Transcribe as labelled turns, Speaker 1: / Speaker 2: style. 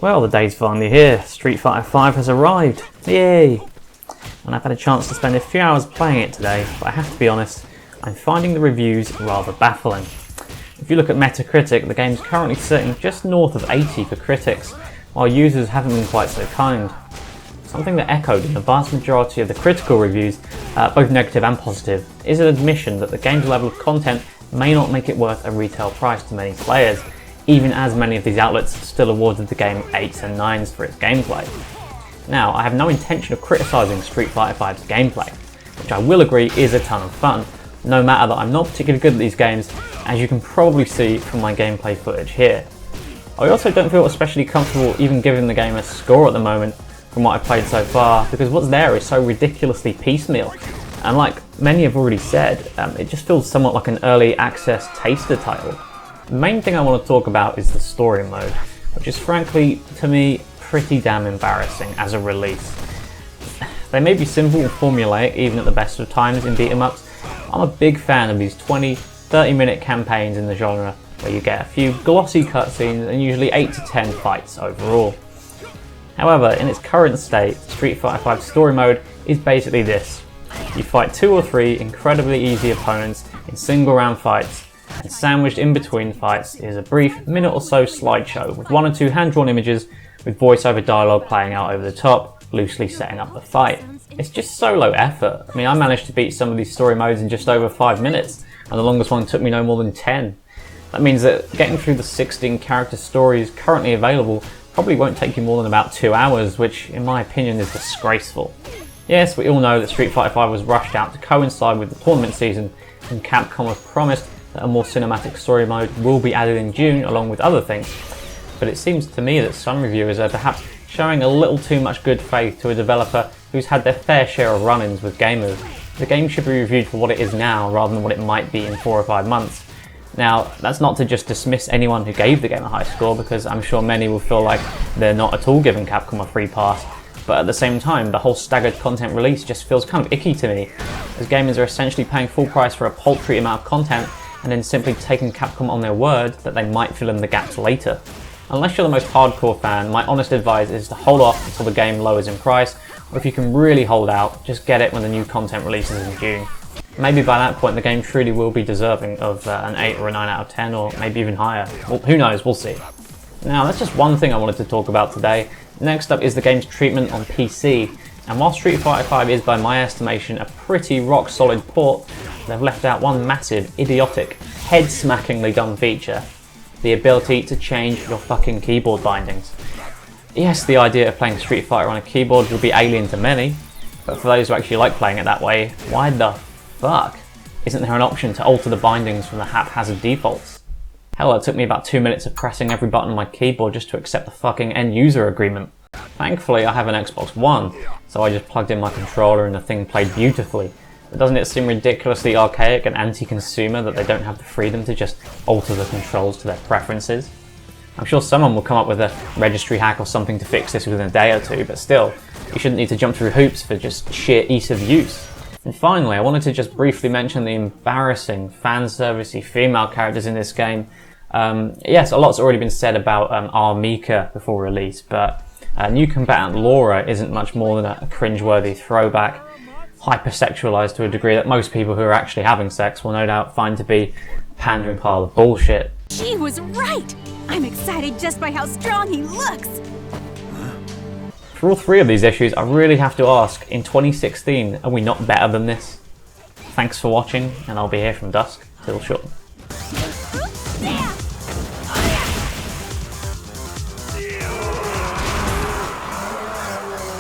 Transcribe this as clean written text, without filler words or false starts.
Speaker 1: Well, the day's finally here. Street Fighter V has arrived. Yay! And I've had a chance to spend a few hours playing it today, but I have to be honest, I'm finding the reviews rather baffling. If you look at Metacritic, the game's currently sitting just north of 80 for critics, while users haven't been quite so kind. Something that echoed in the vast majority of the critical reviews, both negative and positive, is an admission that the game's level of content may not make it worth a retail price to many players, even as many of these outlets still awarded the game 8s and 9s for its gameplay. Now, I have no intention of criticising Street Fighter V's gameplay, which I will agree is a ton of fun, no matter that I'm not particularly good at these games, as you can probably see from my gameplay footage here. I also don't feel especially comfortable even giving the game a score at the moment from what I've played so far, because what's there is so ridiculously piecemeal, and like many have already said, it just feels somewhat like an early access taster title. The main thing I want to talk about is the story mode, which is frankly, to me, pretty damn embarrassing as a release. They may be simple and formulaic even at the best of times in beat 'em ups. I'm a big fan of these 20-30 minute campaigns in the genre, where you get a few glossy cutscenes and usually 8 to 10 fights overall. However, in its current state, Street Fighter V's story mode is basically this. You fight 2 or 3 incredibly easy opponents in single round fights, and sandwiched in between fights is a brief minute or so slideshow with 1 or 2 hand-drawn images with voiceover dialogue playing out over the top, loosely setting up the fight. It's just so low effort. I mean, I managed to beat some of these story modes in just over 5 minutes, and the longest one took me no more than 10. That means that getting through the 16 character stories currently available probably won't take you more than about 2 hours, which in my opinion is disgraceful. Yes, we all know that Street Fighter V was rushed out to coincide with the tournament season, and Capcom have promised that a more cinematic story mode will be added in June along with other things. But it seems to me that some reviewers are perhaps showing a little too much good faith to a developer who's had their fair share of run-ins with gamers. The game should be reviewed for what it is now rather than what it might be in 4 or 5 months. Now, that's not to just dismiss anyone who gave the game a high score, because I'm sure many will feel like they're not at all giving Capcom a free pass, but at the same time, the whole staggered content release just feels kind of icky to me, as gamers are essentially paying full price for a paltry amount of content and then simply taking Capcom on their word that they might fill in the gaps later. Unless you're the most hardcore fan, my honest advice is to hold off until the game lowers in price, or if you can really hold out, just get it when the new content releases in June. Maybe by that point the game truly will be deserving of an 8 or a 9 out of 10, or maybe even higher. Well, who knows, we'll see. Now, that's just one thing I wanted to talk about today. Next up is the game's treatment on PC, and while Street Fighter V is by my estimation a pretty rock solid port, they've left out one massive, idiotic, head-smackingly dumb feature: the ability to change your fucking keyboard bindings. Yes, the idea of playing Street Fighter on a keyboard will be alien to many, but for those who actually like playing it that way, why the fuck isn't there an option to alter the bindings from the haphazard defaults? Hell, it took me about 2 minutes of pressing every button on my keyboard just to accept the fucking end user agreement. Thankfully, I have an Xbox One, so I just plugged in my controller and the thing played beautifully. But doesn't it seem ridiculously archaic and anti-consumer that they don't have the freedom to just alter the controls to their preferences? I'm sure someone will come up with a registry hack or something to fix this within a day or two, but still, you shouldn't need to jump through hoops for just sheer ease of use. And finally, I wanted to just briefly mention the embarrassing, fan-servicey female characters in this game. Yes, a lot's already been said about Armika before release, but new combatant Laura isn't much more than a cringeworthy throwback, hypersexualized to a degree that most people who are actually having sex will no doubt find to be a pandering pile of bullshit.
Speaker 2: She was right! I'm excited just by how strong he looks!
Speaker 1: For all 3 of these issues, I really have to ask, in 2016, are we not better than this? Thanks for watching, and I'll be here from dusk till shortly.